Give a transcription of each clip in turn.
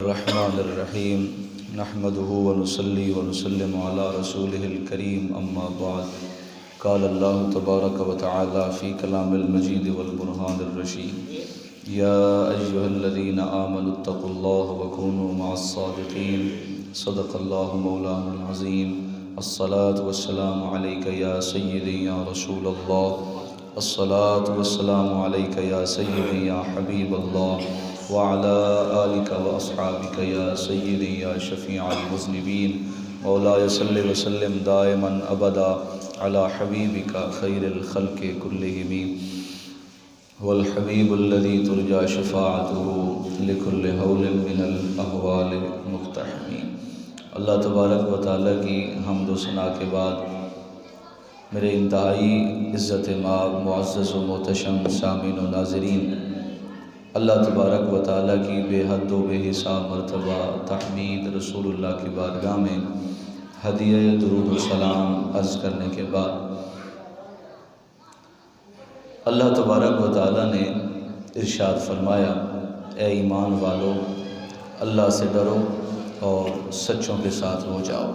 الرحمن الرحیم نحمده ونصلی ونسلم علی رسولہ الکریم اما بعد قال اللہ تبارک وتعالی فی کلام المجید والبرہان الرشید یا ایہا الذین آمنوا اتقوا اللہ وکونوا مع الصادقین صدق اللہ مولانا العظیم الصلاة والسلام علیک یا سیدی یا رسول اللہ الصلاة والسلام علیک یا سیدی یا حبیب اللہ وعلى آلك وأصحابك يا سيدي يا شفيع المذنبين مولاي صل وسلم دائما أبدا على حبيبك خير الخلق كلهم والحبيب الذي ترجى شفاعته لكل هول من الأهوال مقتحم۔ اللہ تبارک و تعالیٰ کی حمد و ثنا کے بعد میرے انتہائی عزت مآب معزز و محتشم سامعین و ناظرین، اللہ تبارک و تعالیٰ کی بے حد و بے حساب مرتبہ تحمید رسول اللہ کی بارگاہ میں ہدیہ درود و سلام عرض کرنے کے بعد اللہ تبارک و تعالیٰ نے ارشاد فرمایا، اے ایمان والو اللہ سے ڈرو اور سچوں کے ساتھ ہو جاؤ۔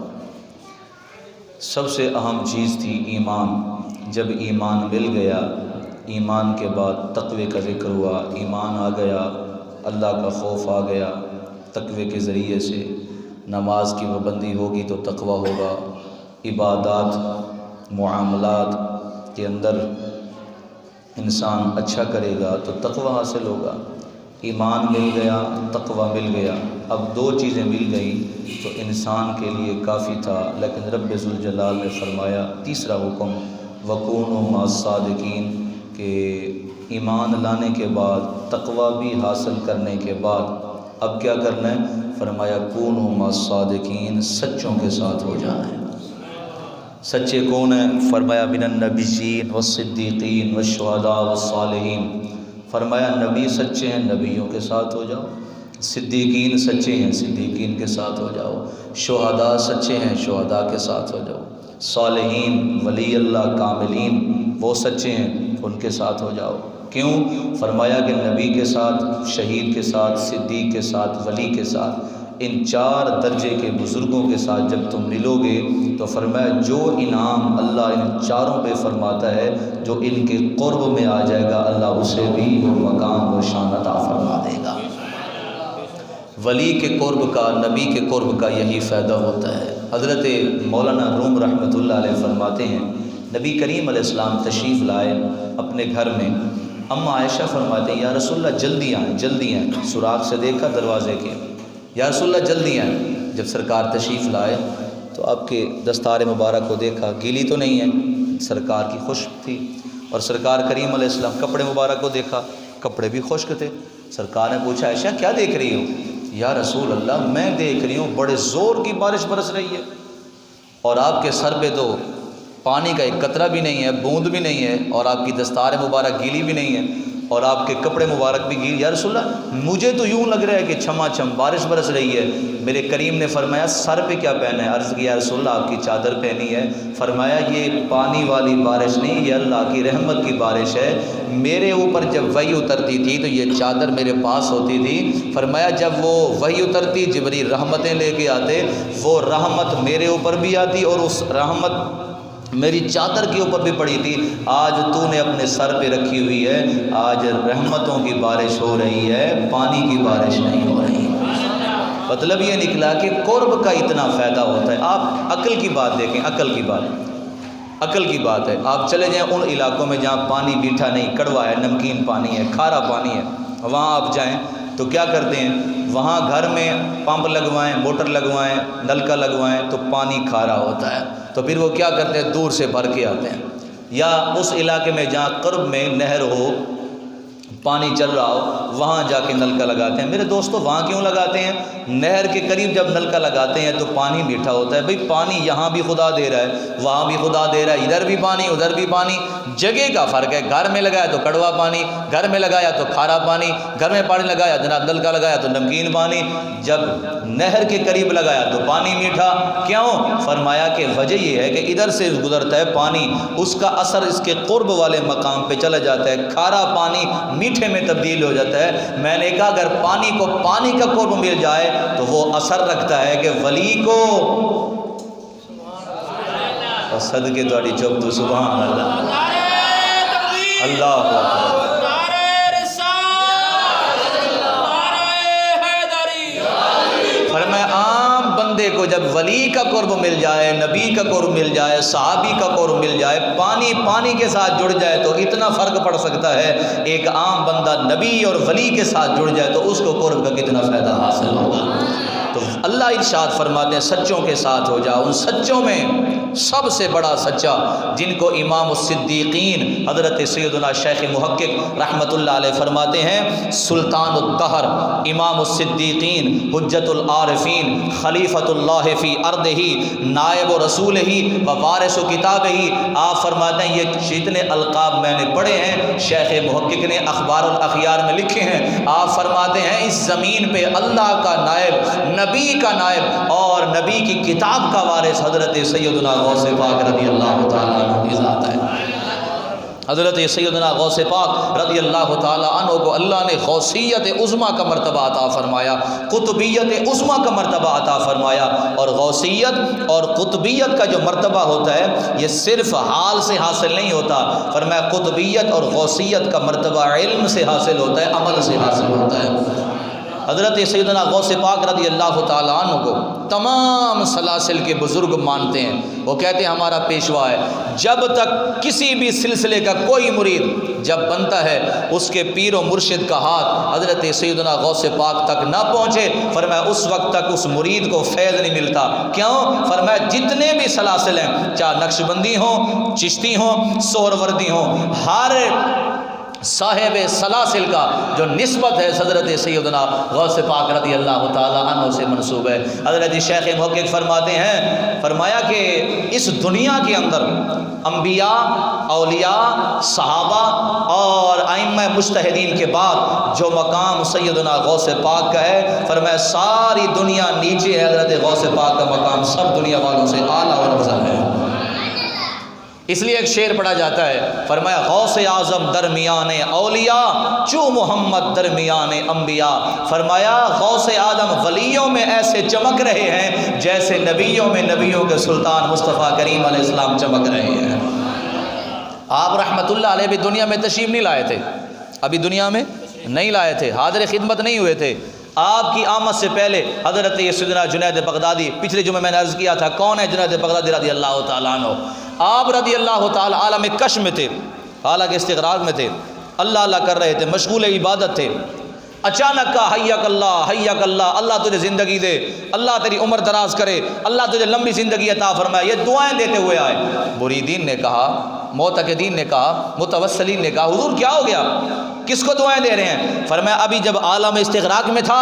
سب سے اہم چیز تھی ایمان۔ جب ایمان مل گیا، ایمان کے بعد تقوی کا ذکر ہوا، ایمان آ گیا، اللہ کا خوف آ گیا، تقوی کے ذریعے سے نماز کی پابندی ہوگی تو تقوی ہوگا، عبادات معاملات کے اندر انسان اچھا کرے گا تو تقوی حاصل ہوگا۔ ایمان مل گیا، تقوی مل گیا، اب دو چیزیں مل گئیں تو انسان کے لیے کافی تھا، لیکن رب ذوالجلال نے فرمایا تیسرا حکم وَكُونُوا مَعَ الصَّادِقِينَ، کہ ایمان لانے کے بعد تقوی بھی حاصل کرنے کے بعد اب کیا کرنا ہے؟ فرمایا کونوا مع الصادقین، سچوں کے ساتھ ہو جانا ہے۔ سچے کون ہیں؟ فرمایا من النبیین والصدیقین والشہداء والصالحین۔ فرمایا نبی سچے ہیں، نبیوں کے ساتھ ہو جاؤ، صدیقین سچے ہیں، صدیقین کے ساتھ ہو جاؤ، شہداء سچے ہیں، شہداء کے ساتھ ہو جاؤ، صالحین ولی اللہ کاملین وہ سچے ہیں، ان کے ساتھ ہو جاؤ۔ کیوں؟ فرمایا کہ نبی کے ساتھ، شہید کے ساتھ، صدیق کے ساتھ، ولی کے ساتھ، ان چار درجے کے بزرگوں کے ساتھ جب تم ملو گے تو فرمایا جو انعام اللہ ان چاروں پہ فرماتا ہے، جو ان کے قرب میں آ جائے گا اللہ اسے بھی وہ مقام و شان عطا فرما دے گا۔ ولی کے قرب کا، نبی کے قرب کا یہی فائدہ ہوتا ہے۔ حضرت مولانا روم رحمۃ اللہ علیہ فرماتے ہیں نبی کریم علیہ السلام تشریف لائے اپنے گھر میں، اما عائشہ فرماتے ہیں یا رسول اللہ جلدی آئیں، جلدی آئیں، سوراخ سے دیکھا دروازے کے، یا رسول اللہ جلدی آئیں۔ جب سرکار تشریف لائے تو آپ کے دستار مبارک کو دیکھا، گیلی تو نہیں ہے، سرکار کی خشک تھی، اور سرکار کریم علیہ السلام کپڑے مبارک کو دیکھا، کپڑے بھی خشک تھے۔ سرکار نے پوچھا عائشہ کیا دیکھ رہی ہو؟ یا رسول اللہ میں دیکھ رہی ہوں بڑے زور کی بارش برس رہی ہے اور آپ کے سر پہ تو پانی کا ایک قطرہ بھی نہیں ہے، بوند بھی نہیں ہے، اور آپ کی دستار مبارک گیلی بھی نہیں ہے، اور آپ کے کپڑے مبارک بھی گیلی۔ یا رسول اللہ مجھے تو یوں لگ رہا ہے کہ چھما چھم بارش برس رہی ہے۔ میرے کریم نے فرمایا سر پہ کیا پہنا ہے؟ عرض کیا یا رسول اللہ آپ کی چادر پہنی ہے۔ فرمایا یہ پانی والی بارش نہیں، یہ اللہ کی رحمت کی بارش ہے۔ میرے اوپر جب وحی اترتی تھی تو یہ چادر میرے پاس ہوتی تھی۔ فرمایا جب وہ وحی اترتی جبریل رحمتیں لے کے آتے، وہ رحمت میرے اوپر بھی آتی اور اس رحمت میری چادر کے اوپر بھی پڑی تھی۔ آج تو نے اپنے سر پہ رکھی ہوئی ہے، آج رحمتوں کی بارش ہو رہی ہے، پانی کی بارش نہیں ہو رہی۔ مطلب یہ نکلا کہ قرب کا اتنا فائدہ ہوتا ہے۔ آپ عقل کی بات دیکھیں، عقل کی بات ہے۔ آپ چلے جائیں ان علاقوں میں جہاں پانی میٹھا نہیں، کڑوا ہے، نمکین پانی ہے، کھارا پانی ہے، وہاں آپ جائیں تو کیا کرتے ہیں؟ وہاں گھر میں پمپ لگوائیں، موٹر لگوائیں، نلکا لگوائیں تو پانی کھارا ہوتا ہے، تو پھر وہ کیا کرتے ہیں؟ دور سے بھر کے آتے ہیں۔ یا اس علاقے میں جہاں قرب میں نہر ہو، پانی چل رہا ہو، وہاں جا کے نلکا لگاتے ہیں۔ میرے دوستو وہاں کیوں لگاتے ہیں؟ نہر کے قریب جب نلکا لگاتے ہیں تو پانی میٹھا ہوتا ہے۔ بھئی پانی یہاں بھی خدا دے رہا ہے، وہاں بھی خدا دے رہا ہے، ادھر بھی پانی ادھر بھی پانی، جگہ کا فرق ہے۔ گھر میں لگایا تو کڑوا پانی، گھر میں لگایا تو کھارا پانی، گھر میں پانی لگایا جناب نلکا لگایا تو نمکین پانی، جب نہر کے قریب لگایا تو پانی میٹھا۔ کیوں؟ فرمایا کہ وجہ یہ ہے کہ ادھر سے گزرتا ہے پانی، اس کا اثر اس کے قرب والے مقام پہ چلا جاتا ہے، کھارا پانی میٹھا میٹھے میں تبدیل ہو جاتا ہے۔ میں نے کہا اگر پانی کو پانی کا قرب مل جائے تو وہ اثر رکھتا ہے کہ ولی کو صدقے تہاڈی چپ تو سبحان اللہ، اللہ اکبر۔ فرمایا عام بندے کو جب ولی کا قرب مل جائے، نبی کا قرب مل جائے، صحابی کا قرب مل جائے، پانی کے ساتھ جڑ جائے تو اتنا فرق پڑ سکتا ہے۔ ایک عام بندہ نبی اور ولی کے ساتھ جڑ جائے تو اس کو قرب کا کتنا فائدہ حاصل ہوگا۔ تو اللہ ارشاد فرماتے ہیں سچوں کے ساتھ ہو جاؤ۔ ان سچوں میں سب سے بڑا سچا جن کو امام الصدیقین حضرت سیدنا شیخ محقق رحمۃ اللہ علیہ فرماتے ہیں سلطان الدہر، امام الصدیقین، حجت العارفین، خلیفۃ اللہ فی ارضہ، نائب رسول ہی و وارث کتاب ہی۔ آپ فرماتے ہیں یہ جتنے القاب میں نے پڑھے ہیں شیخ محقق نے اخبار الاخیار میں لکھے ہیں۔ آپ فرماتے ہیں اس زمین پہ اللہ کا نائب، نبی کا نائب اور نبی کی کتاب کا وارث حضرت سیدنا غوث پاک رضی اللہ تعالیٰ عنہ کی ذات ہے۔ حضرت سیدنا غوث پاک رضی اللہ تعالیٰ عنہ کو اللہ نے غوثیت عظمیٰ کا مرتبہ عطا فرمایا، قطبیت عظمیٰ کا مرتبہ عطا فرمایا۔ اور غوثیت اور قطبیت کا جو مرتبہ ہوتا ہے یہ صرف حال سے حاصل نہیں ہوتا، فرمایا قطبیت اور غوثیت کا مرتبہ علم سے حاصل ہوتا ہے، عمل سے حاصل ہوتا ہے۔ حضرت سیدنا غوث پاک رضی اللہ تعالیٰ عنہ کو تمام سلاسل کے بزرگ مانتے ہیں۔ وہ کہتے ہیں ہمارا پیشوا ہے، جب تک کسی بھی سلسلے کا کوئی مرید جب بنتا ہے اس کے پیر و مرشد کا ہاتھ حضرت سیدنا غوث پاک تک نہ پہنچے، فرمایا اس وقت تک اس مرید کو فیض نہیں ملتا۔ کیوں؟ فرمایا جتنے بھی سلاسل ہیں، چاہے نقش بندی ہوں، چشتی ہوں، سہروردی ہوں، ہر صاحب سلاسل کا جو نسبت ہے حضرت سیدنا غوث پاک رضی اللہ تعالیٰ عنہ سے منسوب ہے۔ حضرت شیخ محقق فرماتے ہیں، فرمایا کہ اس دنیا کے اندر انبیاء، اولیاء، صحابہ اور ائمہ مجتہدین کے بعد جو مقام سیدنا غوث پاک کا ہے، فرمایا ساری دنیا نیچے ہے، حضرت غوث پاک کا مقام سب دنیا والوں سے اعلیٰ اور افضل ہے۔ اس لیے ایک شعر پڑھا جاتا ہے، فرمایا غوث اعظم درمیان اولیاء چو محمد درمیان انبیاء۔ فرمایا غوث اعظم ولیوں میں ایسے چمک رہے ہیں جیسے نبیوں میں نبیوں کے سلطان مصطفیٰ کریم علیہ السلام چمک رہے ہیں۔ آپ رحمت اللہ علیہ بھی دنیا میں تشریف نہیں لائے تھے، ابھی دنیا میں نہیں لائے تھے، حاضر خدمت نہیں ہوئے تھے۔ آپ کی آمد سے پہلے حضرت سیدنا جنید بغدادی، پچھلے جمعے میں نے عرض کیا تھا کون ہے جنید بغدادی رضی اللہ تعالیٰ عنہ، آپ رضی اللہ تعالیٰ عالم کش میں تھے، حالانکہ استغراق میں تھے، اللہ اللہ کر رہے تھے، مشغول عبادت تھے۔ اچانک کہا حیک اللہ حیک اللہ، اللہ تجھے زندگی دے، اللہ تیری عمر دراز کرے، اللہ تجھے لمبی زندگی عطا فرمائے، یہ دعائیں دیتے ہوئے آئے۔ مریدین نے کہا، معتقدین نے کہا، متوسلین نے کہا حضور کیا ہو گیا، کس کو دعائیں دے رہے ہیں؟ فرمایا ابھی جب عالم استغراق میں تھا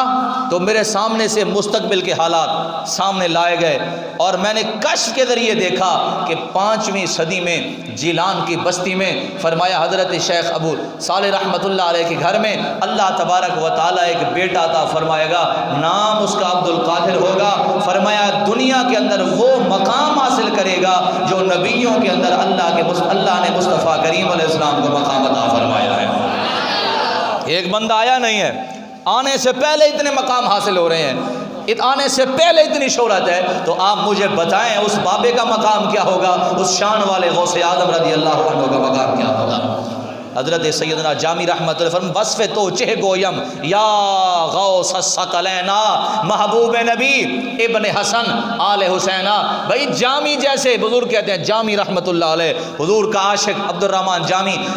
تو میرے سامنے سے مستقبل کے حالات سامنے لائے گئے اور میں نے کشف کے ذریعے دیکھا کہ 5ویں صدی میں جیلان کی بستی میں، فرمایا حضرت شیخ ابو صالح رحمۃ اللہ علیہ کے گھر میں اللہ تبارک و تعالیٰ ایک بیٹا عطا فرمائے گا، نام اس کا عبد القادر ہوگا۔ فرمایا دنیا کے اندر وہ مقام حاصل کرے گا جو نبیوں کے اندر اللہ نے مصطفیٰ کریم علیہ السلام کو مقام عطا فرمایا ہے۔ ایک بندہ آیا نہیں ہے، آنے سے پہلے اتنے مقام حاصل ہو رہے ہیں، آنے سے پہلے اتنی شہرت ہے، تو آپ مجھے بتائیں اس بابے کا مقام کیا ہوگا، اس شان والے غوث اعظم رضی اللہ عنہ کا مقام کیا ہوگا۔ حضرت سیدنا جامی رحمۃ اللہ فرماتے وصف تو چہ گویم یا غوث الثقلین محبوب نبی ابن حسن آل حسینہ۔ بھائی جامی جیسے بزرگ کہتے ہیں، جامی رحمۃ اللہ علیہ حضور کا عاشق عبد الرحمن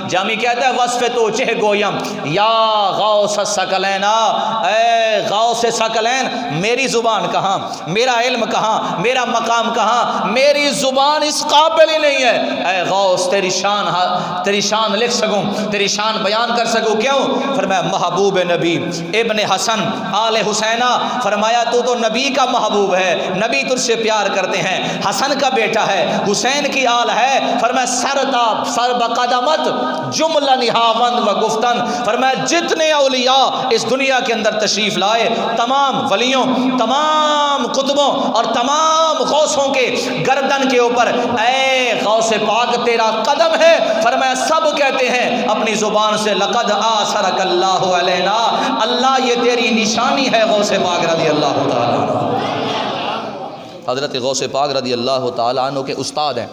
جامی کہتا ہے وصف تو چہ گویم یا غوث الثقلین، اے غوث ثقلین میری زبان کہاں، میرا علم کہاں، میرا مقام کہاں، میری زبان اس قابل ہی نہیں ہے، اے غوث تیری شان لکھ سکوں، تیری شان بیان کر سکوں، کیوں؟ فرمایا محبوب نبی ابن حسن آل حسینہ، فرمایا تو نبی کا محبوب ہے، نبی تجھ سے پیار کرتے ہیں، حسن کا بیٹا ہے، حسین کی آل ہے، فرمایا سرتاب سر بقدمت جملہ نہاوند و گفتن، فرمایا جتنے اولیاء اس دنیا کے اندر تشریف لائے، تمام ولیوں، تمام قطبوں اور تمام غوثوں کے گردن کے اوپر اے غوث پاک تیرا قدم ہے، فرمایا سب کہتے ہیں اپنی زبان سے لقد آثرک اللہ علینا، اللہ یہ تیری نشانی ہے غوث پاک رضی اللہ تعالیٰ عنہ۔ حضرت غوث پاک رضی اللہ تعالیٰ عنہ کے استاد ہیں،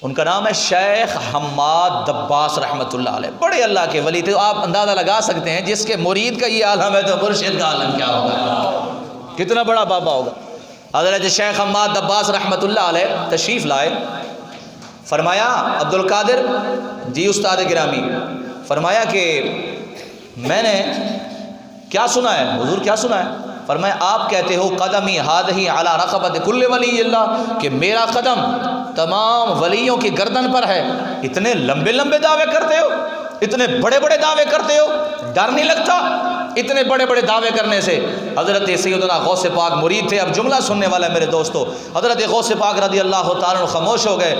ان کا نام ہے شیخ حماد دباس رحمۃ اللہ علیہ، بڑے اللہ کے ولی تھے۔ آپ اندازہ لگا سکتے ہیں جس کے مرید کا یہ عالم ہے تو مرشد کا عالم کیا ہوگا، کتنا بڑا بابا ہوگا۔ حضرت شیخ حماد دباس رحمۃ اللہ علیہ تشریف لائے، فرمایا عبد القادر جی استاد گرامی، فرمایا کہ میں نے کیا سنا ہے حضور، کیا سنا ہے؟ فرمایا آپ کہتے ہو قدمی ہادہی علی رقبت کل ولی اللہ، کہ میرا قدم تمام ولیوں کی گردن پر ہے۔ اتنے لمبے لمبے دعوے کرتے ہو، اتنے بڑے بڑے دعوے کرتے ہو، ڈر نہیں لگتا اتنے بڑے بڑے دعوے کرنے سے؟ حضرت سیدنا غوث پاک مرید تھے۔ اب جملہ سننے والا ہے میرے دوستو، حضرت غوث پاک رضی اللہ تعالیٰ عنہ خاموش ہو گئے،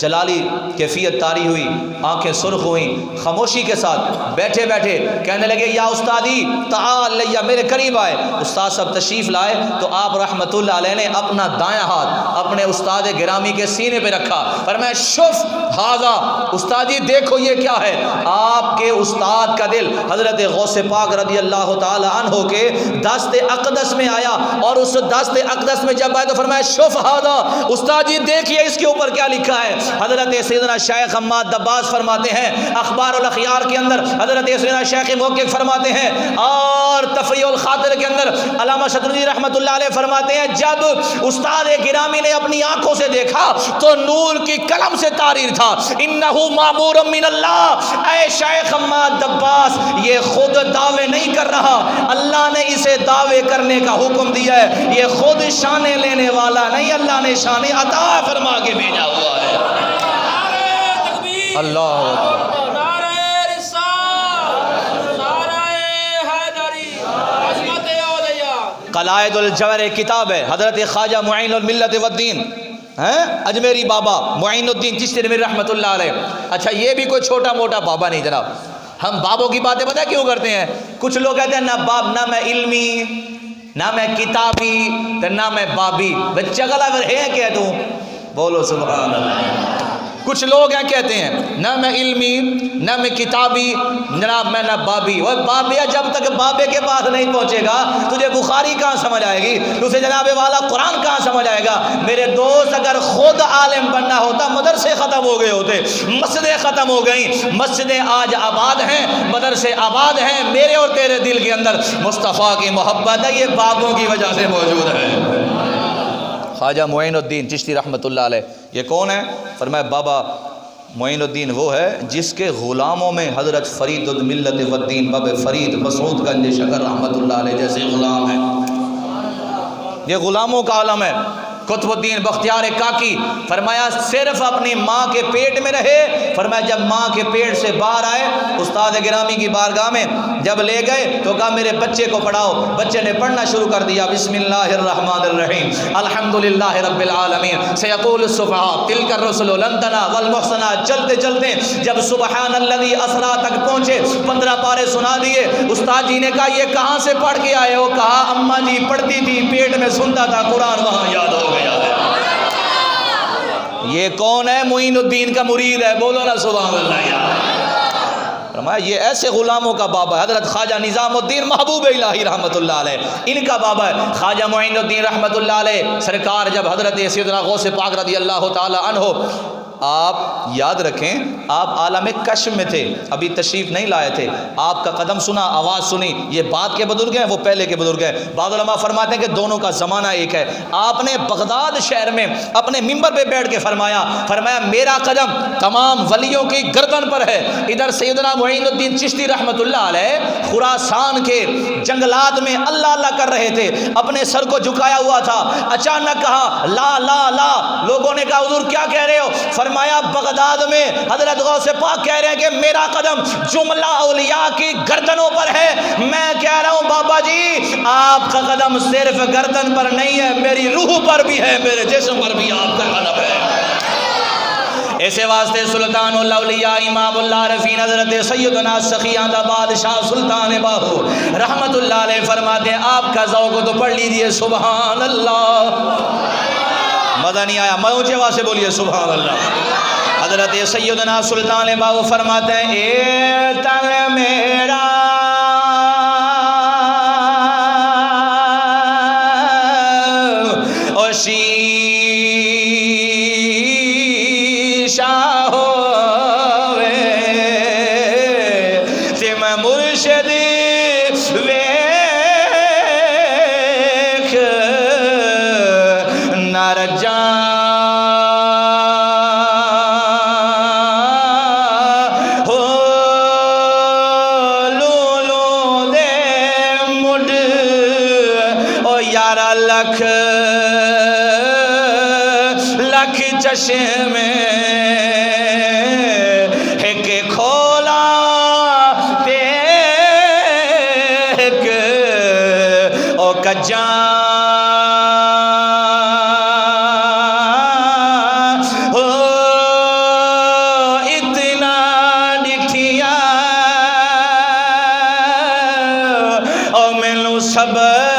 جلالی کیفیت طاری ہوئی، آنکھیں سرخ ہوئیں، خاموشی کے ساتھ بیٹھے بیٹھے کہنے لگے یا استادی تعال لیا، میرے قریب آئے۔ استاد صاحب تشریف لائے تو آپ رحمت اللہ علیہ نے اپنا دایاں ہاتھ اپنے استاد گرامی کے سینے پہ رکھا، فرمایا شف ہاذا، استادی دیکھو یہ کیا ہے۔ آپ کے استاد کا دل حضرت غوث پاک رضی اللہ تعالی عنہ کے دست اقدس میں آیا، اور اس دست اقدس میں جب آئے تو فرمایا شف ہاذا، استادی دیکھیے اس کے اوپر کیا لکھا ہے۔ حضرت سیدنا شیخ حماد دباس فرماتے ہیں اخبار الاخیار کے اندر، حضرت سیدنا شیخ موقف فرماتے ہیں، اور تفریح الخاطر کے اندر علامہ شترنجی رحمۃ اللہ علیہ فرماتے ہیں جب استاد گرامی نے اپنی آنکھوں سے دیکھا تو نور کی قلم سے تحریر تھا، انہو مامور من اللہ، اے شیخ حماد دباس یہ خود دعوے نہیں کر رہا، اللہ نے اسے دعوے کرنے کا حکم دیا ہے، یہ خود شانے لینے والا نہیں، اللہ نے شانے عطا فرما کے بھیجا ہوا ہے۔ اللہ اکبر، نعرہ رسالت، نعرہ حیدری، عظمت اولیاء۔ قلائد الجوہر کتاب ہے، حضرت خواجہ معین الملت والدین اجمیری بابا معین الدین چشتی رحمۃ رحمۃ اللہ علیہ۔ اچھا یہ بھی کوئی چھوٹا موٹا بابا نہیں جناب، ہم بابوں کی باتیں پتہ کیوں کرتے ہیں؟ کچھ لوگ کہتے ہیں نہ باب، نہ میں علمی، نہ میں کتابی، نہ میں بابی، بچہ غلط ہے کہ تو بولو سبحان اللہ۔ کچھ لوگ ہیں کہتے ہیں نہ میں علمی، نہ میں کتابی، جناب میں نہ بابی۔ وہ بابیا جب تک بابے کے پاس نہیں پہنچے گا تجھے بخاری کہاں سمجھ آئے گی، تجھے جناب والا قرآن کہاں سمجھ آئے گا؟ میرے دوست اگر خود عالم بننا ہوتا مدرسے ختم ہو گئے ہوتے، مسجدیں ختم ہو گئیں، مسجدیں آج آباد ہیں، مدرسے آباد ہیں، میرے اور تیرے دل کے اندر مصطفیٰ کی محبت ہے، یہ بابوں کی وجہ سے موجود ہے۔ خواجہ معین الدین چشتی رحمۃ اللہ علیہ یہ کون ہے؟ فرمایا بابا معین الدین وہ ہے جس کے غلاموں میں حضرت فرید الملت والدین باب فرید مسعود گنج شکر رحمۃ اللہ علیہ جیسے غلام ہیں، یہ غلاموں کا عالم ہے۔ قطب الدین بختیار کاکی فرمایا صرف اپنی ماں کے پیٹ میں رہے، فرمایا جب ماں کے پیٹ سے باہر آئے استاد گرامی کی بارگاہ میں جب لے گئے تو کہا میرے بچے کو پڑھاؤ، بچے نے پڑھنا شروع کر دیا، بسم اللہ الرحمن الرحیم الحمدللہ رب العالمین سیقول الصفحاء تلک الرسل لن تنا والمحسنات، چلتے چلتے جب سبحان الذی اسرا تک پہنچے 15 پارے سنا دیے۔ استاد جی نے کہا یہ کہاں سے پڑھ کے آئے ہو؟ کہا اماں جی پڑھتی تھی، پیٹ میں سنتا تھا، قرآن وہاں یاد ہو گیا۔ یہ کون ہے؟ معین الدین کا مرید ہے، بولو نا سبحان اللہ یار۔ فرمایا یہ ایسے غلاموں کا بابا ہے۔ حضرت خواجہ نظام الدین محبوب الہی رحمت اللہ علیہ ان کا بابا ہے۔ خواجہ معین الدین رحمت اللہ علیہ سرکار جب حضرت سیدنا غوث پاک رضی اللہ تعالی عنہ، آپ یاد رکھیں آپ عالم کشف میں تھے، ابھی تشریف نہیں لائے تھے، آپ کا قدم سنا، آواز سنی، یہ بعد کے بزرگ ہیں وہ پہلے کے بزرگ ہیں۔ بعض علماء فرماتے ہیں کہ دونوں کا زمانہ ایک ہے۔ آپ نے بغداد شہر میں اپنے ممبر پہ بیٹھ کے فرمایا میرا قدم تمام ولیوں کی گردن پر ہے۔ ادھر سیدنا معین الدین چشتی رحمت اللہ علیہ خراسان کے جنگلات میں اللہ اللہ کر رہے تھے، اپنے سر کو جھکایا ہوا تھا، اچانک کہا لا لا لا، لوگوں نے کہا حضور کیا کہہ رہے ہو؟ فرمایا بغداد میں حضرت غوث پاک کہہ رہے ہیں کہ میرا قدم جملہ اولیاء کی گردنوں پر ہے۔ میں کہہ رہا ہوں بابا جی آپ کا قدم صرف گردن پر نہیں ہے، میری روح پر بھی ہے، میرے جسم پر بھی آپ کا قدم ہے۔ ایسے واسطے سلطان الاولیاء امام اللہ عارفین حضرت سیدنا سخیان بادشاہ سلطان باہو رحمت اللہ علیہ فرماتے ہیں آپ کا ذوق تو پڑھ لیجئے سبحان اللہ۔ مزہ نہیں آیا؟ میں اونچے آواز سے بولیے سبحان اللہ۔ حضرت سیدنا سلطان باہو فرماتے ہیں اے تن میرا او شیشہ ہوئے تے میں مرشد ویکھ نہ رجاں لکھ لکھ چشمے ایک کھولا ایک او کجاں اتنا ڈٹھیا او مینوں صبر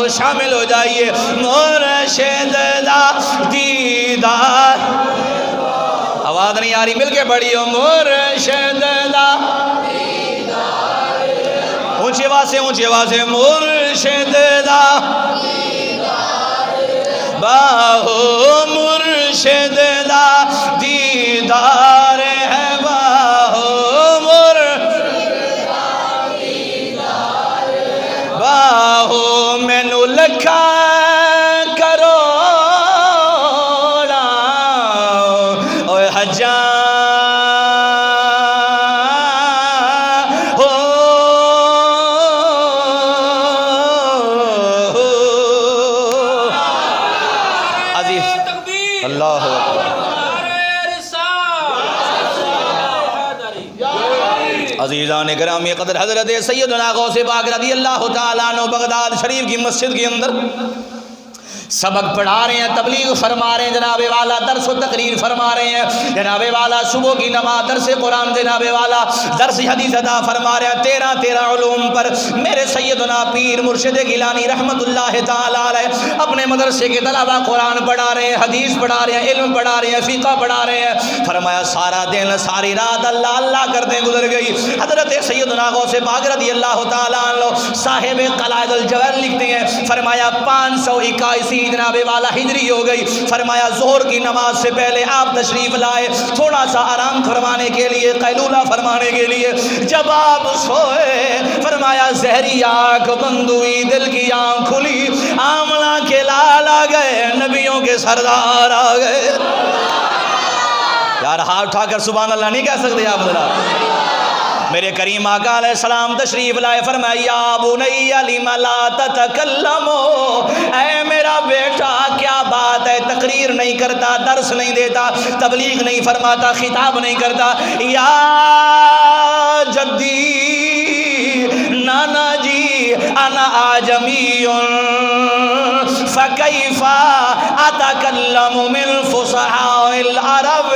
شامل ہو جائیے مرشد دا دیدار آواز نہیں آ رہی مل کے پڑھیو مرشد دا اونچی آواز سے مرشد دا باہو مرشد دا دیدار ہے باہو باہو مینو لکھا کروڑا اوے حجاں ہو عزیز اللہ عزیزان گرامی قدر حضرت سیدنا غوث پاک رضی اللہ تعالیٰ عنہ بغداد شریف کی مسجد کے اندر سبق پڑھا رہے ہیں تبلیغ فرما رہے ہیں جناب والا درس و تقریر فرما رہے ہیں جناب والا صبح کی نماز درس قرآن جناب والا درس حدیث ادا فرما رہے ہیں 13 علوم پر میرے سیدنا پیر مرشد گیلانی رحمت اللہ تعالیٰ علیہ اپنے مدرسے کے طلبہ قرآن پڑھا رہے ہیں حدیث پڑھا رہے ہیں علم پڑھا رہے ہیں فقہ پڑھا رہے ہیں فرمایا سارا دن ساری رات اللہ اللہ کرتے گزر گئی حضرت سیدنا غوث پاک رضی اللہ تعالیٰ عنہ صاحب قلائد الجوہر لکھتے ہیں فرمایا 581 جناب والا ہجری ہو گئی فرمایا ظہر کی نماز سے پہلے آپ تشریف لائے تھوڑا سا آرام فرمانے کے لیے قیلولہ فرمانے کے لیے جب آپ سوئے فرمایا زہری آنکھ بند ہوئی دل کی آنکھ کھلی آملہ کے لال آ گئے نبیوں کے سردار آ گئے یار ہاتھ اٹھا کر سبحان اللہ نہیں کہہ سکتے آپ ذرا میرے کریم آقا علیہ السلام تشریف لائے فرمایا یا بنی لم لا تتکلمو اے میرا بیٹا کیا بات ہے تقریر نہیں کرتا درس نہیں دیتا تبلیغ نہیں فرماتا خطاب نہیں کرتا یا جدی نانا جی انا آجمی فکیف اتکلم من فصحاء العرب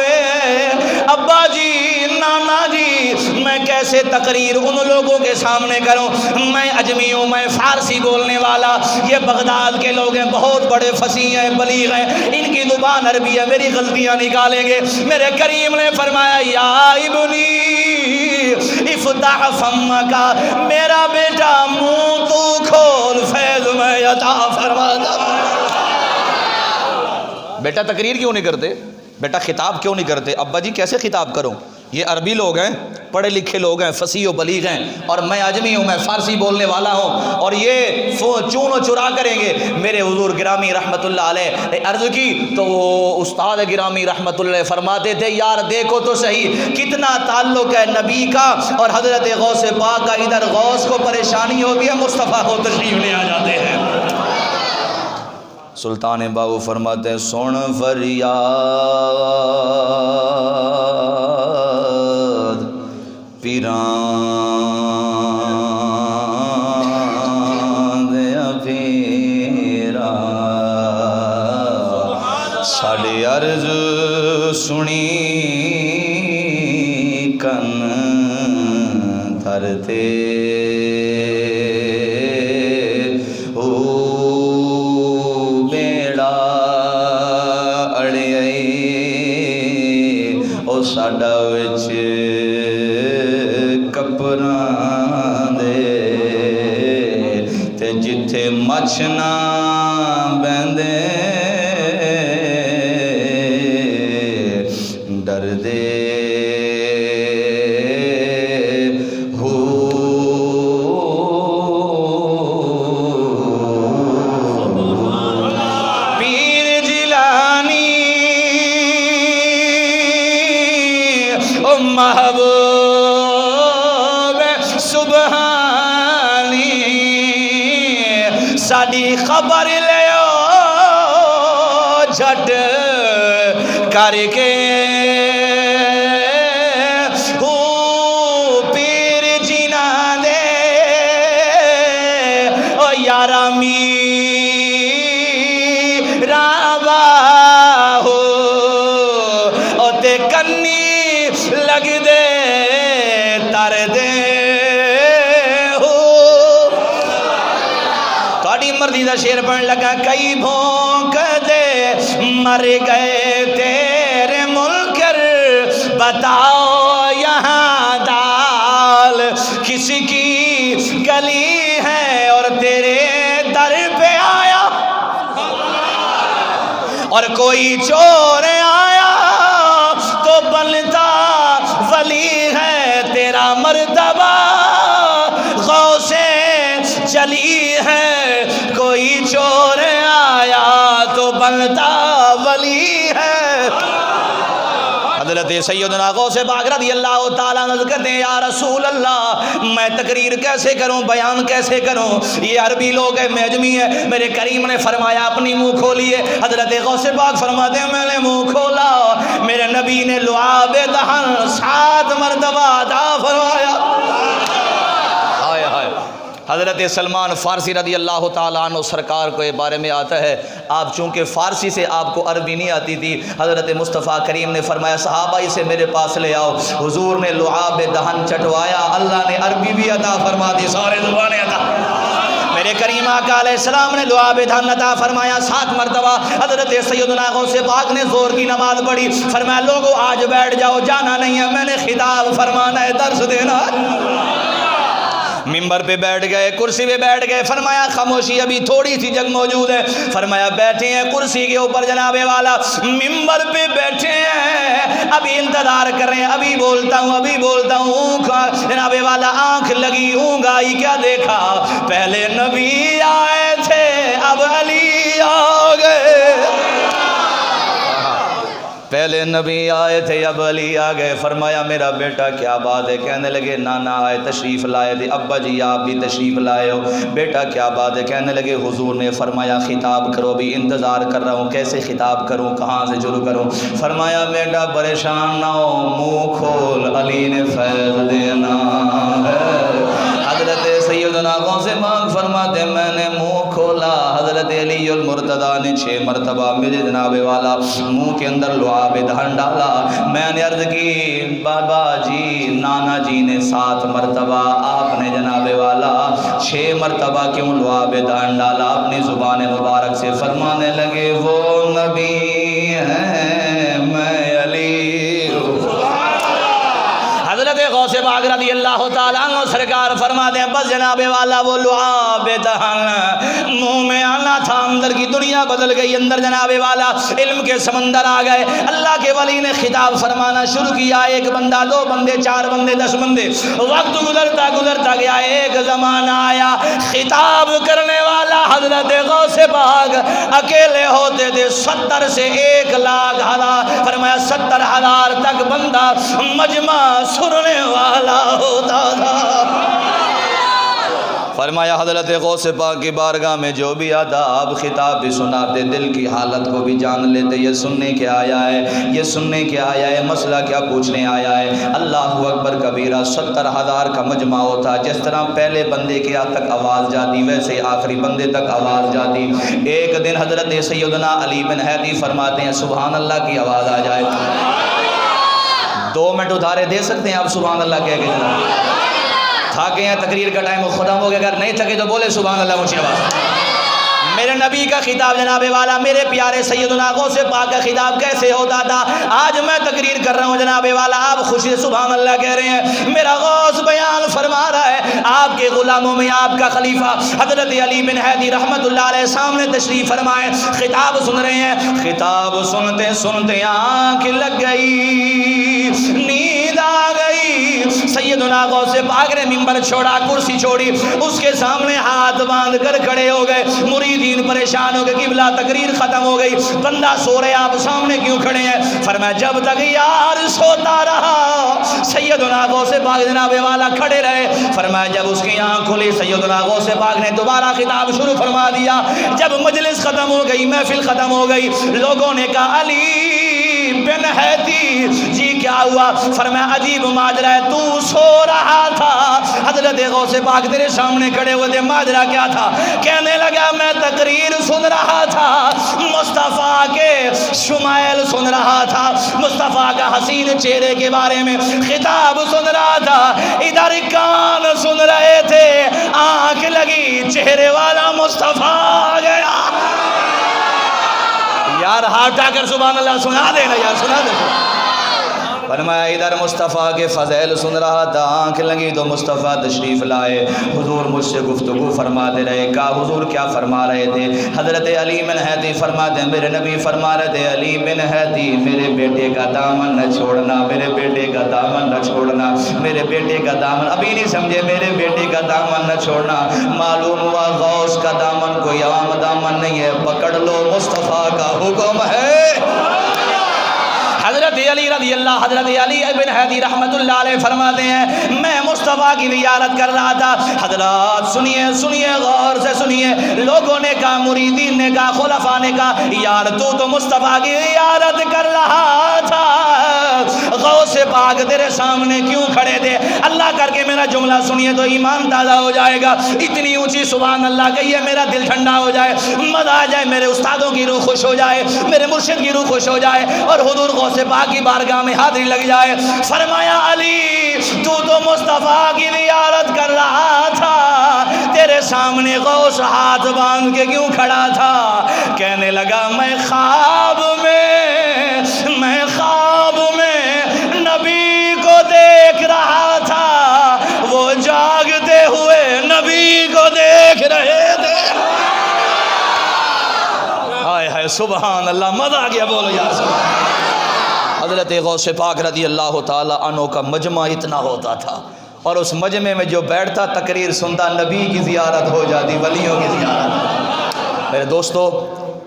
ابا جی نانا جی میں کیسے تقریر ان لوگوں کے سامنے کروں میں اجمی ہوں میں فارسی بولنے والا یہ بغداد کے لوگ ہیں بہت بڑے فصیح ہیں بلیغ ہیں ان کی زبان عربی ہے میری غلطیاں نکالیں گے میرے کریم نے فرمایا یا ابنی افتح فمکا میرا بیٹا منہ تو کھول فیض میں عطا فرما دوں بیٹا تقریر کیوں نہیں کرتے بیٹا خطاب کیوں نہیں کرتے ابا جی کیسے خطاب کروں یہ عربی لوگ ہیں پڑھے لکھے لوگ ہیں فصیح و بلیغ ہیں اور میں اجمی ہوں میں فارسی بولنے والا ہوں اور یہ چون و چرا کریں گے میرے حضور گرامی رحمت اللہ علیہ عرض کی تو وہ استاد گرامی رحمت اللہ علیہ فرماتے تھے یار دیکھو تو صحیح کتنا تعلق ہے نبی کا اور حضرت غوث پاک کا ادھر غوث کو پریشانی ہوگی ہے مصطفیٰ کو تشریف لے آ جاتے ہیں سلطان باہو فرماتے ہیں سن فریاد پیران سنی کن دھرتے او بیڑا اڑیائی او ساڈا وچ کپراں دے تے جتھے مچھ نہ بیندے ڈر دے ہو پیر جیلانی او محبوب سبحانی ساڈی خبر لیو جھٹ کر کے ہو پیر جینا دے او یارا میرا باہو او تے کنی لگ دے تر دے ہو تھوڑی مرضی دا شیر پڑھن لگا کئی بھونک دے مر گئے تیرے منکر بتاؤ یہاں دال کس کی گلی ہے اور تیرے در پہ آیا اور کوئی چور آیا تو بنتا ولی ہے تیرا مرتبہ غوث چلی ہے کوئی چور آیا تو بنتا ولی ہے حضرت سیدنا غوث پاک رضی اللہ تعالیٰ عنہ کہتے ہیں یا رسول اللہ میں تقریر کیسے کروں بیان کیسے کروں یہ عربی لوگ ہیں میں اجمی ہے میرے کریم نے فرمایا اپنی منہ کھولیے حضرت غوث پاک فرماتے ہیں میں نے منہ کھولا میرے نبی نے لعاب دہن 7 مرتبہ عطا فرمایا حضرت سلمان فارسی رضی اللہ تعالیٰ عنہ سرکار کو یہ بارے میں آتا ہے آپ چونکہ فارسی سے آپ کو عربی نہیں آتی تھی حضرت مصطفیٰ کریم نے فرمایا صحابہ اسے میرے پاس لے آؤ حضور نے لعاب دہن چٹوایا اللہ نے عربی بھی عطا فرما دی سارے زبانیں عطا میرے کریم آقا علیہ السلام نے لعاب دہن عطا فرمایا 7 مرتبہ حضرت سیدنا غوث پاک نے زور کی نماز پڑھی فرمایا لوگوں آج بیٹھ جاؤ جانا نہیں ہے میں نے خطاب فرمانا ہے درس دینا ممبر پہ بیٹھ گئے کرسی پہ بیٹھ گئے فرمایا خاموشی ابھی تھوڑی سی جگہ موجود ہے فرمایا بیٹھے ہیں کرسی کے اوپر جناب والا ممبر پہ بیٹھے ہیں ابھی انتظار کر رہے ہیں ابھی بولتا ہوں جناب والا آنکھ لگی اونگائی کیا دیکھا پہلے نبی آئے تھے اب علی آ گئے پہلے نبی آئے تھے اب علی آ گئے فرمایا میرا بیٹا کیا بات ہے کہنے لگے نانا آئے تشریف لائے تھے ابا جی آپ بھی تشریف لائے ہو بیٹا کیا بات ہے کہنے لگے حضور نے فرمایا خطاب کرو بھی انتظار کر رہا ہوں کیسے خطاب کروں کہاں سے شروع کروں فرمایا بیٹا پریشان نہ ہو منہ کھول علی نے فیض دینا ہے حضرت سیدنا غوث پاک فرماتے میں نے منہ کھولا حضرت علی المرتضیٰ نے 6 مرتبہ میرے جناب والا منہ کے اندر لعاب دہن ڈالا میں نے عرض کی بابا جی نانا جی نے 7 مرتبہ آپ نے جناب والا 6 مرتبہ کیوں لعاب دہن ڈالا اپنی زبان مبارک سے فرمانے لگے وہ نبی ہیں میں علی حضرت غوث پاک رضی اللہ تعالیٰ عنہ سرکار فرماتے ہیں بس جناب والا وہ لعاب دہن منہ میں آنا تھا اندر کی دنیا بدل گئی اندر جناب والا علم کے سمندر آ گئے اللہ کے ولی نے خطاب فرمانا شروع کیا 1 بندہ 2 بندے 4 بندے 10 بندے وقت گزرتا گیا ایک زمانہ آیا خطاب کرنے والا حضرت غوث پاک اکیلے ہوتے تھے 70 سے 1,00,000 فرمایا 70,000 تک بندہ مجمع سننے والا ہوتا تھا فرمایا حضرت غوث پاک کی بارگاہ میں جو بھی آتا آپ خطاب بھی سناتے، دل کی حالت کو بھی جان لیتے، یہ سننے کیا آیا ہے، یہ سننے کیا آیا ہے، مسئلہ کیا پوچھنے آیا ہے۔ اللہ اکبر کبیرہ، 70,000 کا مجمع ہوتا، جس طرح پہلے بندے کے تک آواز جاتی ویسے آخری بندے تک آواز جاتی۔ ایک دن حضرت سیدنا علی بن حیدی فرماتے ہیں سبحان اللہ کی آواز آ جائے، 2 منٹ ادھارے دے سکتے ہیں آپ سبحان اللہ کہہ کے جناب؟ تھاکے ہیں، تقریر کا ٹائم ختم ہو گیا، اگر نہیں تھکے تو بولے سبحان اللہ اونچی آواز۔ میرے نبی کا خطاب جناب والا، میرے پیارے سیدنا غوث پاک کا خطاب کیسے ہوتا تھا؟ آج میں تقریر کر رہا ہوں جناب والا، آپ خوشی سے سبحان اللہ کہہ رہے ہیں، میرا غوث بیان فرما رہا ہے، آپ کے غلاموں میں آپ کا خلیفہ حضرت علی بن حیدی رحمت اللہ علیہ سامنے تشریف فرمائے، خطاب سن رہے ہیں، خطاب سنتے سنتے آنکھ لگ گئی، نیند آ گئی، سیدنا غوث پاک نے منبر چھوڑا، کرسی چھوڑی، اس کے سامنے ہاتھ باندھ کر کھڑے ہو گئے، مریدین پریشان ہو گئے، قبلہ تقریر ختم ہو گئی، بندہ سو رہے آپ سامنے کیوں کھڑے ہیں؟ فرمایا جب تک یار سوتا رہا سیدنا غوث پاک جناب والا کھڑے رہے۔ فرمایا جب اس کی آنکھ کھلی سیدنا غوث پاک نے دوبارہ خطاب شروع فرما دیا۔ جب مجلس ختم ہو گئی، محفل ختم ہو گئی، لوگوں نے کہا علی بن حیدی جی کیا ہوا؟ فرمایا عجیب ماجرا ہے، تو سو رہا تھا، حضرت غوث پاک تیرے سامنے کھڑے ہوئے تھے، ماجرا کیا تھا؟ کہنے لگا میں تقریر سن رہا تھا، مصطفیٰ کے شمائل سن رہا تھا، مصطفیٰ کا حسین چہرے کے بارے میں خطاب سن رہا تھا، ادھر کان سن رہے تھے، آنکھ لگی، چہرے والا مصطفیٰ آ گیا۔ یار ہاتھ اٹھا کر سبحان اللہ سنا دینا یار، سنا دینا۔ فرمایا ادھر مصطفیٰ کے فضائل سن رہا تھا، آنکھ لگی تو مصطفیٰ تشریف لائے، حضور مجھ سے گفتگو فرماتے رہے۔ کہا حضور کیا فرما رہے تھے؟ حضرت علی بن حیدی فرماتے ہیں میرے نبی فرما رہے تھے علی بن حیدی میرے بیٹے کا دامن نہ چھوڑنا، میرے بیٹے کا دامن نہ چھوڑنا، میرے بیٹے کا دامن، ابھی نہیں سمجھے، میرے بیٹے کا دامن نہ چھوڑنا۔ معلوم ہوا غوث کا دامن کوئی عام دامن نہیں ہے، پکڑ لو مصطفیٰ کا حکم ہے۔ حضرت علی رضی اللہ، حضرت علی بن حیدی رحمت اللہ علیہ فرماتے ہیں میں مصطفیٰ کی زیارت کر رہا تھا۔ حضرات سنیے سنیے، غور سے سنیے، لوگوں نے کہا، مریدین نے کہا، خلفاء نے کہا یار تو مصطفیٰ کی زیارت کر رہا تھا، غوث پاک تیرے سامنے کیوں کھڑے تھے؟ اللہ کر کے میرا جملہ سنیے تو ایمان تازہ ہو جائے گا، اتنی اونچی سبحان اللہ کہیے میرا دل ٹھنڈا ہو جائے، مزہ آ جائے، میرے استادوں کی روح خوش ہو جائے، میرے مرشد کی روح خوش ہو جائے، اور حضور غوث پاک کی بارگاہ میں حاضری لگ جائے۔ فرمایا علی تو مصطفیٰ کی زیارت کر رہا تھا، تیرے سامنے غوث ہاتھ باندھ کے کیوں کھڑا تھا؟ کہنے لگا میں خواب میں نبی کو دیکھ رہا تھا، وہ جاگتے ہوئے نبی کو دیکھ رہے تھے۔ ہائے ہائے سبحان اللہ، مزہ آ گیا، بولو یا سبحان اللہ۔ حضرت غوث پاک رضی اللہ تعالی عنہ کا مجمع اتنا ہوتا تھا، اور اس مجمع میں جو بیٹھتا تقریر سنتا، نبی کی زیارت ہو جاتی، ولیوں کی زیارت۔ میرے دوستو،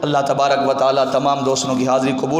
اللہ تبارک و تعالی تمام دوستوں کی حاضری قبول